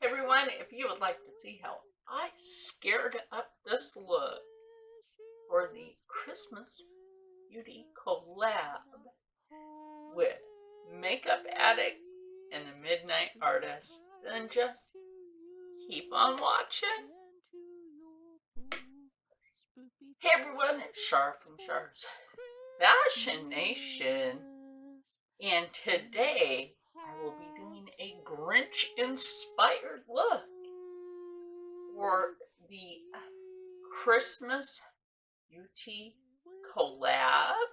Everyone, if you would like to see how I scared up this look for the Christmas Beauty collab with Makeup Addict and the Midnight Artist, then just keep on watching. Hey everyone, it's Char from Char's Fashion Nation, and today I will be doing a Grinch inspired look for the Christmas Beauty collab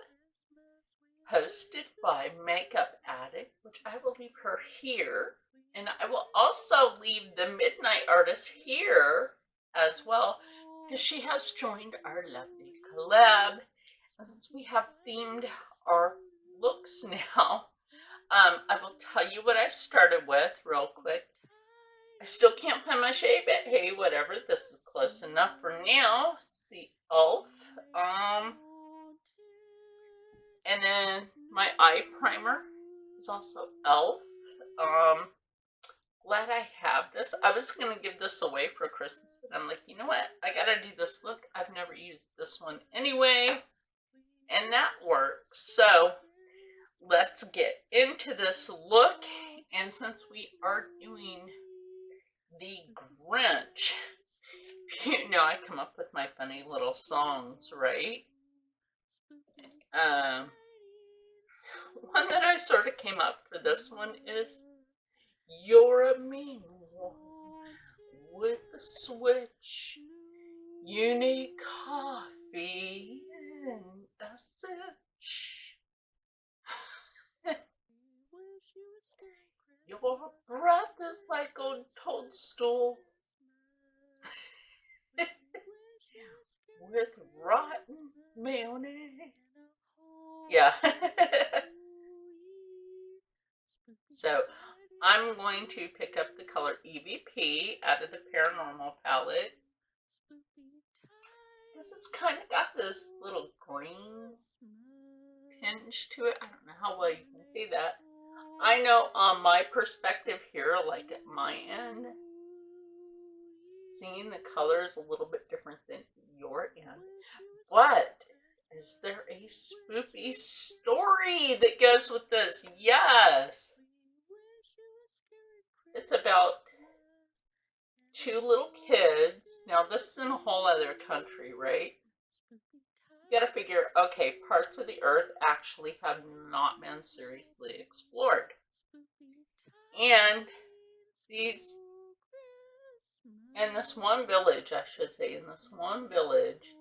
hosted by Makeup Addict, which I will leave her here, and I will also leave the Midnight Artist here as well, because she has joined our lovely collab. And since we have themed our looks now, I will tell you what I started with real quick. I still can't find my shade, but hey, whatever. This is close enough for now. It's the elf. And then my eye primer is also elf. Glad I have this. I was going to give this away for Christmas, but I'm like, you know what? I got to do this look. I've never used this one anyway, and that works. So let's get into this look. And since we are doing the Grinch, you know I come up with my funny little songs, right? One that I sort of came up for this one is "You're a mean one with a switch. You need coffee and a sitch. Your breath is like a toadstool with rotten mayonnaise." Yeah. So I'm going to pick up the color EVP out of the Paranormal palette, because it's kind of got this little green tinge to it. I don't know how well you can see that. I know on my perspective here, like at my end, seeing the color is a little bit different than your end. But is there a spoopy story that goes with this? Yes. It's about two little kids. Now, this is in a whole other country, right? You gotta figure, okay, parts of the earth actually have not been seriously explored. And in this one village, I should say, in this one village,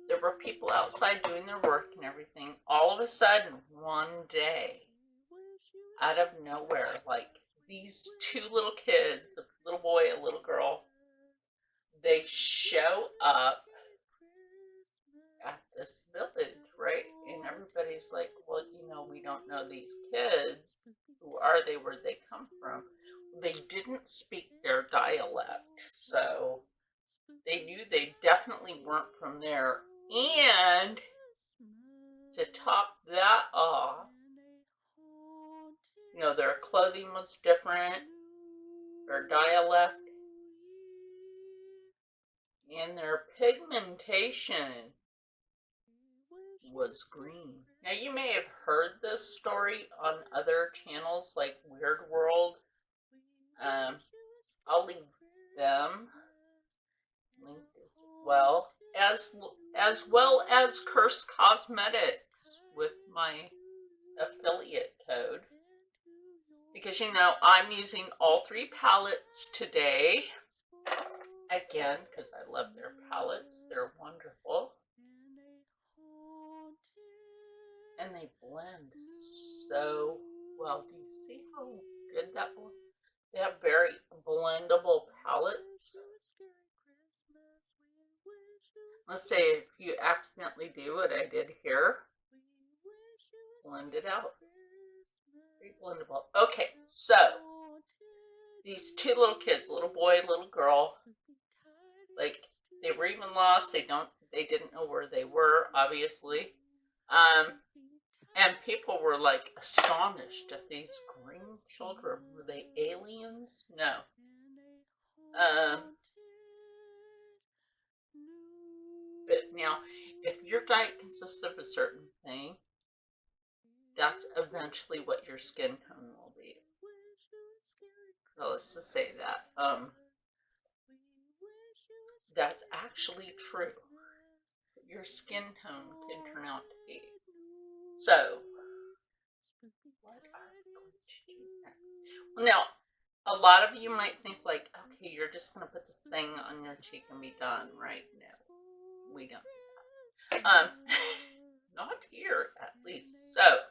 there were people outside doing their work and everything. All of a sudden, one day, out of nowhere, like these two little kids, a little boy, a little girl, they show up at this village, right? And everybody's like, well, you know, we don't know these kids. Who are they? Where'd they come from? They didn't speak their dialect, so they knew they definitely weren't from there. And to top that off, you know, their clothing was different, their dialect, and their pigmentation was green. Now, you may have heard this story on other channels like Weird World. I'll leave them linked as well as Curse Cosmetics with my affiliate code, because you know I'm using all three palettes today again because I love their palettes. They're wonderful and they blend so well. Do you see how good that blends? They have very blendable palettes. Let's say if you accidentally do what I did here, blend it out. Very blendable. Okay, so these two little kids, little boy, little girl, like they were even lost. They didn't know where they were, obviously. And people were like astonished at these green children. Were they aliens? No. But now, if your diet consists of a certain thing, that's eventually what your skin tone will be. So let's just say that. That's actually true. Your skin tone can turn out to be. So, what are we going to do next? Well, now, a lot of you might think like, okay, you're just going to put this thing on your cheek and be done, right? No, we don't do that. Not here, at least. So,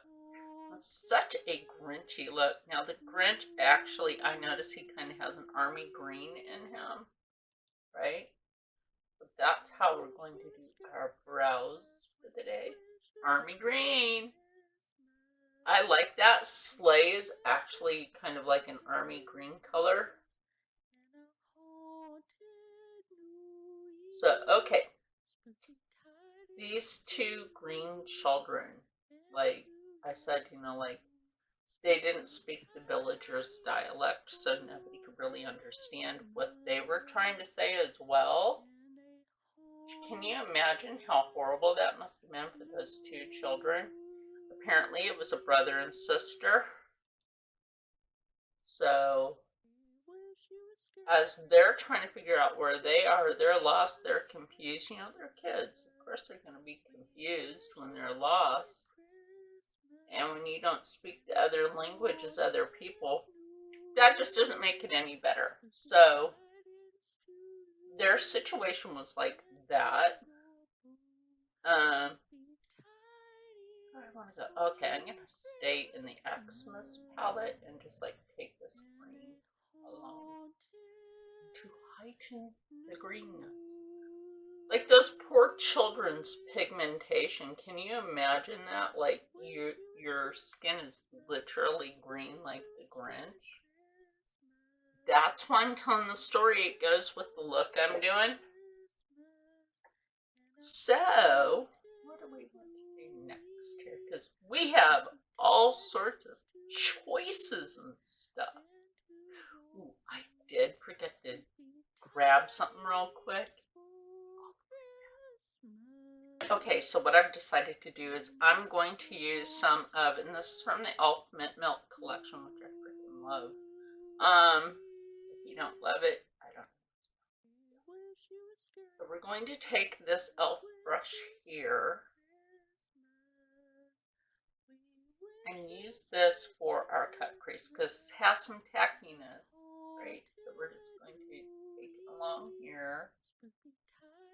such a Grinchy look. Now, the Grinch, actually, I notice he kind of has an army green in him, right? But that's how we're going to do our brows for the day. Army green. I like that. Sleigh is actually kind of like an army green color. So, okay. These two green children, like I said, you know, like they didn't speak the villagers' dialect, so nobody could really understand what they were trying to say as well. Can you imagine how horrible that must have been for those two children? Apparently it was a brother and sister. So, as they're trying to figure out where they are, they're lost, they're confused. You know, they're kids. Of course they're going to be confused when they're lost. And when you don't speak the other language as other people, that just doesn't make it any better. So, their situation was like that. I want to go, okay, I'm going to stay in the Xmas palette and just like take this green along to heighten the greenness. Like those poor children's pigmentation. Can you imagine that? Like your skin is literally green like the Grinch. That's why I'm telling the story. It goes with the look I'm doing. So, what do we want to do next here? Because we have all sorts of choices and stuff. Ooh, I did forget to grab something real quick. Okay, so what I've decided to do is I'm going to use some of, and this is from the Ultimate Milk collection, which I freaking love. If you don't love it, I don't. So we're going to take this elf brush here and use this for our cut crease because it has some tackiness, right? So we're just going to take it along here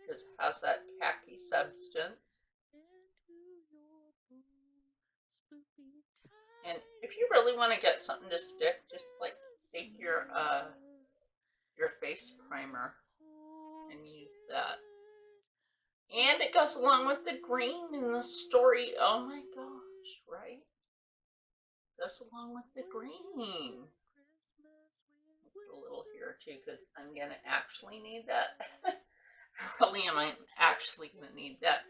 because it has that tacky substance. And if you really want to get something to stick, just like take your face primer and use that. And it goes along with the green in the story. Oh my gosh, right? Goes along with the green. Put a little here too because I'm going to actually need that. Really am I actually going to need that.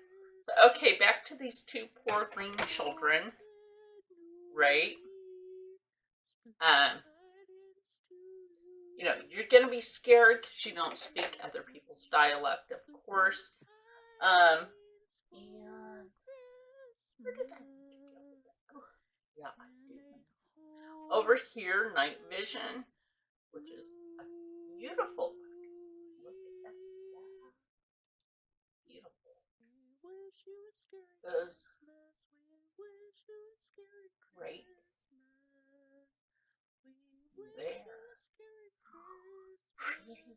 So, okay, back to these two poor green children, right? You know, you're going to be scared because you don't speak other people's dialect, of course. And where did I go? Yeah, I do. Over here, night vision, which is a beautiful. Look at that. Beautiful. Goes right there. Pretty.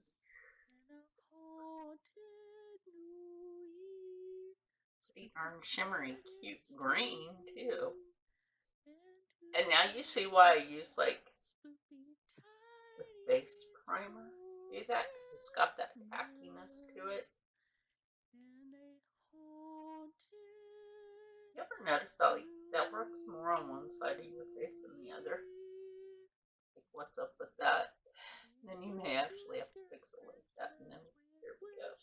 Pretty darn shimmery, cute green too. And now you see why I use like the face primer. Do that because it's got that tackiness to it. You ever notice how that works more on one side of your face than the other? Like, what's up with that? And then you may actually have to fix it like that. And then there we go.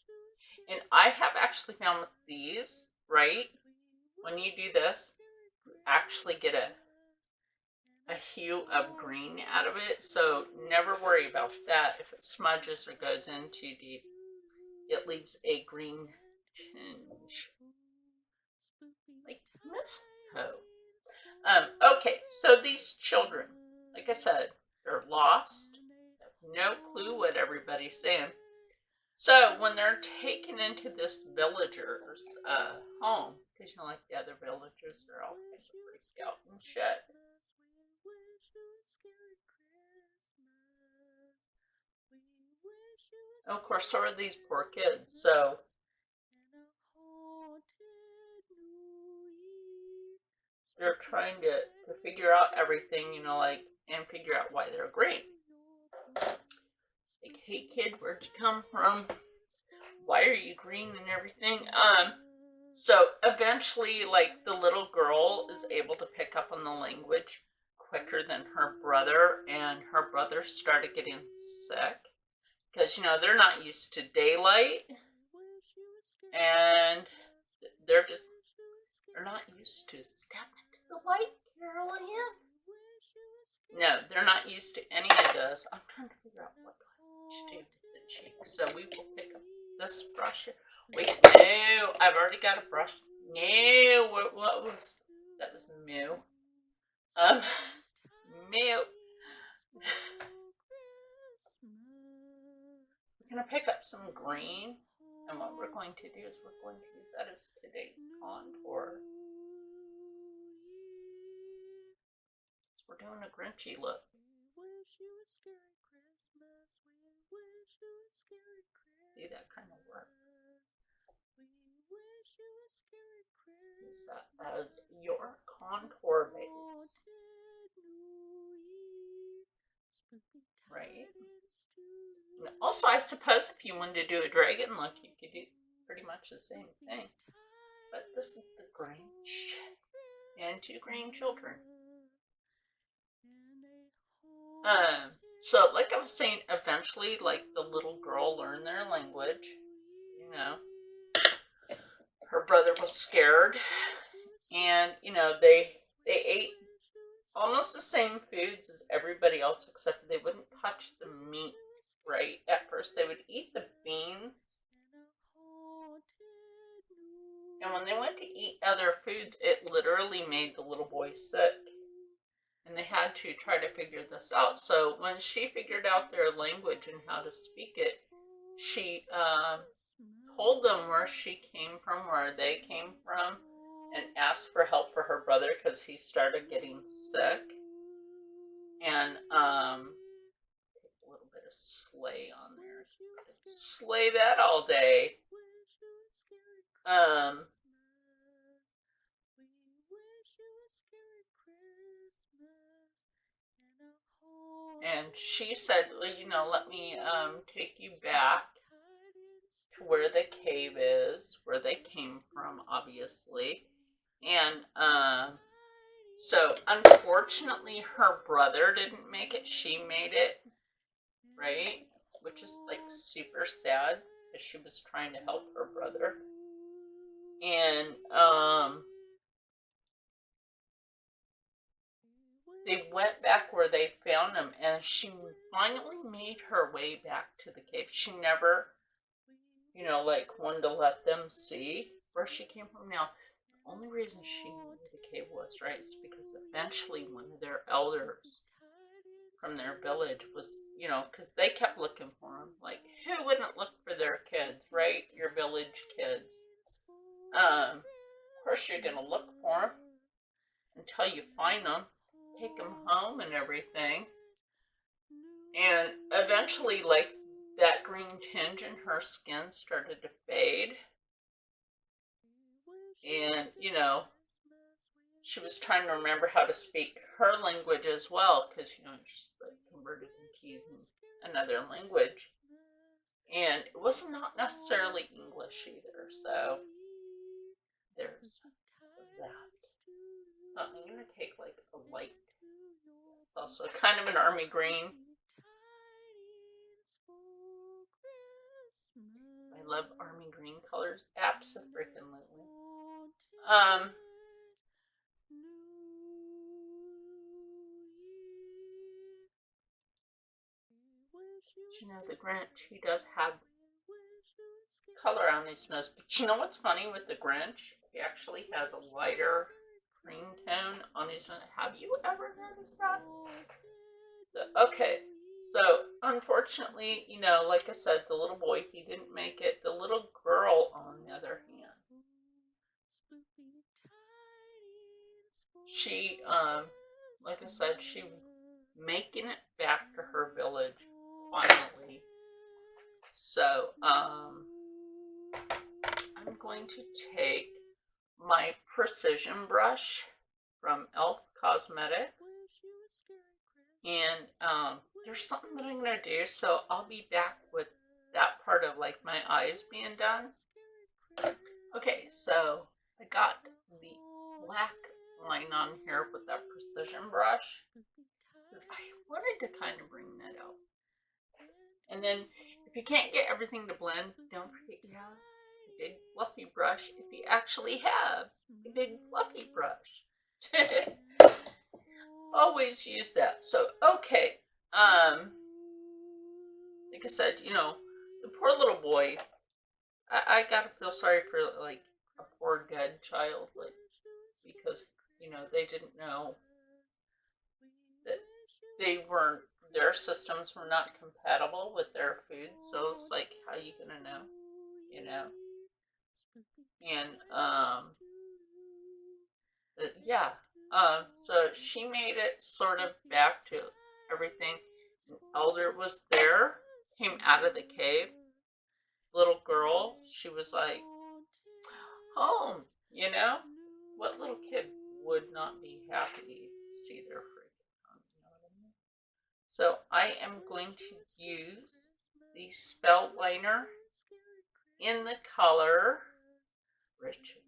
And I have actually found with these, right? When you do this, you actually get a hue of green out of it, so never worry about that. If it smudges or goes in too deep, it leaves a green tinge, like mistletoe. Okay, so these children, like I said, they're lost, have no clue what everybody's saying. So when they're taken into this villager's home, because like the other villagers, they're all kind of freaked out and shit. And of course, so are these poor kids. So they're trying to figure out everything, like, and figure out why they're green. Like, hey kid, where'd you come from? Why are you green and everything? So eventually, like, the little girl is able to pick up on the language quicker than her brother, and her brother started getting sick because they're not used to daylight, and they're not used to stepping into the light, Carolyn. No, they're not used to any of this. I'm trying to figure out what to do to the cheeks. So we will pick up this brush here. Wait, no, I've already got a brush. No, what was that? Was Mew. Mew. We're gonna pick up some green, and what we're going to do is we're going to use that as today's contour. So we're doing a Grinchy look. See, that kind of works. Use that as your contour base. Right? And also, I suppose if you wanted to do a dragon look, you could do pretty much the same thing. But this is the Grinch and two green children. So like I was saying, eventually, like, the little girl learned their language. Her brother was scared, and they ate almost the same foods as everybody else, except they wouldn't touch the meat. Right? At first, they would eat the bean, and when they went to eat other foods, it literally made the little boy sick. And they had to try to figure this out. So when she figured out their language and how to speak it, she told them where she came from, where they came from, and asked for help for her brother because he started getting sick. And take a little bit of slay on there. Slay that all day. And she said, let me take you back to where the cave is, where they came from, obviously. And so unfortunately her brother didn't make it. She made it, right? Which is like super sad because she was trying to help her brother. And they went back where they found him, and she finally made her way back to the cave. She never, like, wanted to let them see where she came from. Now, the only reason she knew where the cave was, right, is because eventually one of their elders from their village was, because they kept looking for him. Like, who wouldn't look for their kids, right? Your village kids. Of course, you're going to look for them until you find them. Take them home and everything. And eventually, like, that green tinge in her skin started to fade. And, she was trying to remember how to speak her language as well, because, she's like converted into using another language. And it was not necessarily English either, so there's that. I'm going to take like a light. It's also kind of an army green. I love army green colors. Abso-freaking-lutely. You know, the Grinch, he does have color on his nose. But you know what's funny with the Grinch? He actually has a lighter cream tone on his nose. Have you ever noticed that? Okay, so unfortunately, you know, like I said, the little boy, he didn't make it. The little girl, on the other hand, she, like I said, she making it back to her village finally. So, I'm going to take my precision brush from Elf Cosmetics, and there's something that I'm going to do, so I'll be back with that part of like my eyes being done. Okay, so I got the black line on here with that precision brush. I wanted to kind of bring that out. And then if you can't get everything to blend, don't forget you have a big fluffy brush if you actually have a big fluffy brush. Always use that. So, okay. Like I said, you know, the poor little boy, I gotta feel sorry for, like, a poor dead child, like, because, you know, they didn't know that their systems were not compatible with their food, so it's like, how are you gonna know, you know? And, yeah, so she made it sort of back to everything. An elder was there, came out of the cave, little girl, she was like, home, you know? What little kid would not be happy to see their freaking home, you know what I mean? So I am going to use the spell liner in the color Ritual.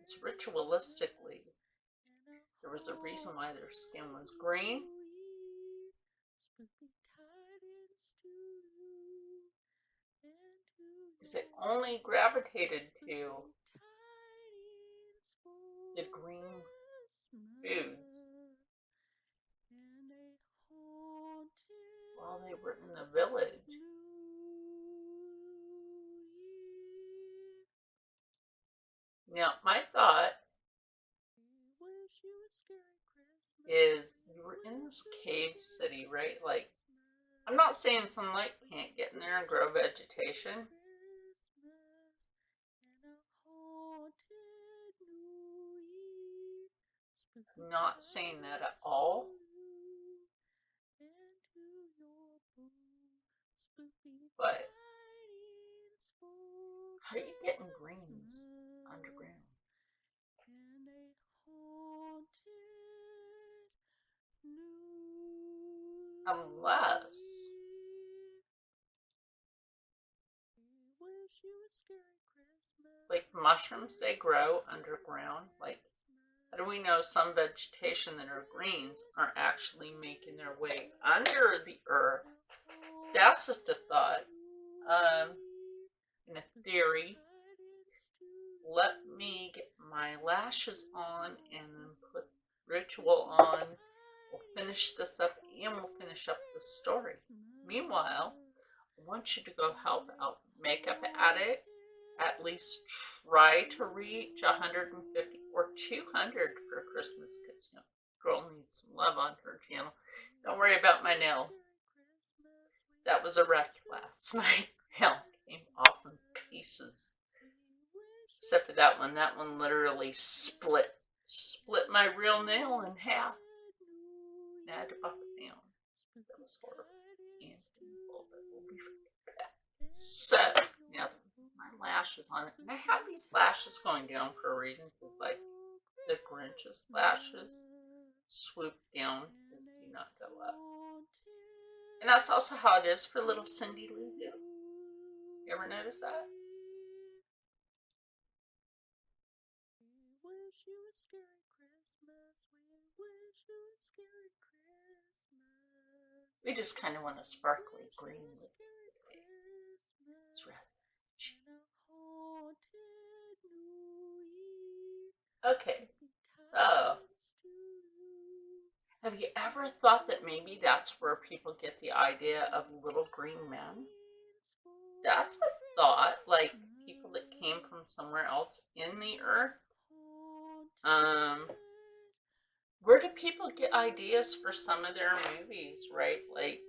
It's ritualistically. There was a reason why their skin was green. Because it only gravitated to the green foods while they were in the village. Now, my thought is you were in this cave city, right? Like, I'm not saying sunlight can't get in there and grow vegetation. I'm not saying that at all. But how are you getting greens underground? Unless like mushrooms, they grow underground. Like, how do we know some vegetation that are greens are actually making their way under the earth? That's just a thought. In a theory. Let me get my lashes on and then put Ritual on. We'll finish this up and we'll finish up the story. Meanwhile, I want you to go help out Makeup Addict. At least try to reach 150 or 200 for Christmas, because, you know, girl needs some love on her channel. Don't worry about my nail. That was a wreck last night. Hell, came off in pieces. Except for that one. That one literally split my real nail in half. And I had to buff it down. That was horrible and painful, but we'll be back. So, now my lashes on it. And I have these lashes going down for a reason, because, like, the Grinch's lashes swoop down and do not go up. And that's also how it is for little Cindy Lou Who. You ever notice that? We just kind of want a sparkly green lip. It's rather cheap. Okay, so Have you ever thought that maybe that's where people get the idea of little green men? That's a thought, like people that came from somewhere else in the earth. Where do people get ideas for some of their movies, right? Like,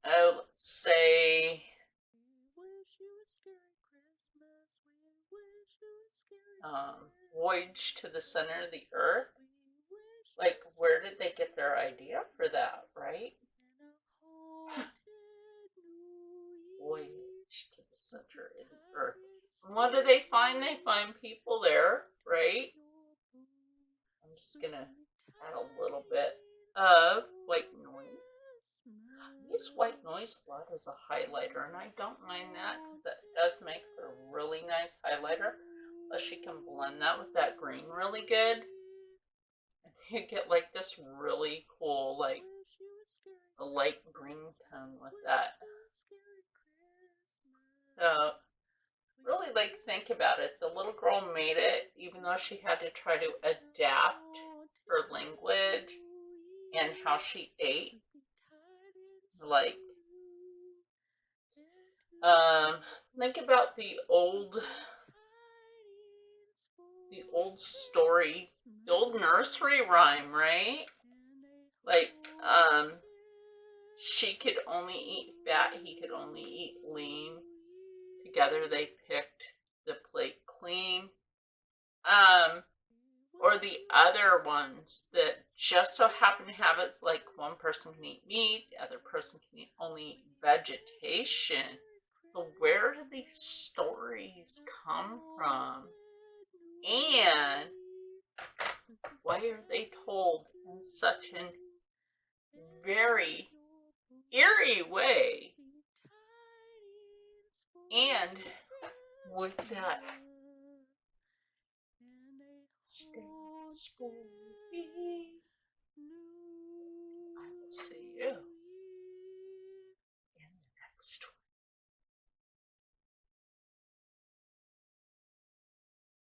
oh, let's say, Voyage to the Center of the Earth. Like, where did they get their idea for that, right? Voyage to the center of the earth. And what do they find? They find people there, right? I'm just gonna add a little bit of white noise. I use white noise a lot as a highlighter, and I don't mind that because that does make for a really nice highlighter. Plus, you can blend that with that green really good. And you get like this really cool, like a light green tone with that. So, really, like, think about it. The little girl made it, even though she had to try to adapt her language and how she ate. Like, think about the old story, the old nursery rhyme, right? Like, she could only eat fat, he could only eat lean. Together they picked the plate clean. Or the other ones that just so happen to have it like one person can eat meat, the other person can only eat vegetation. So where do these stories come from? And why are they told in such a very eerie way? And with that, stay spooky.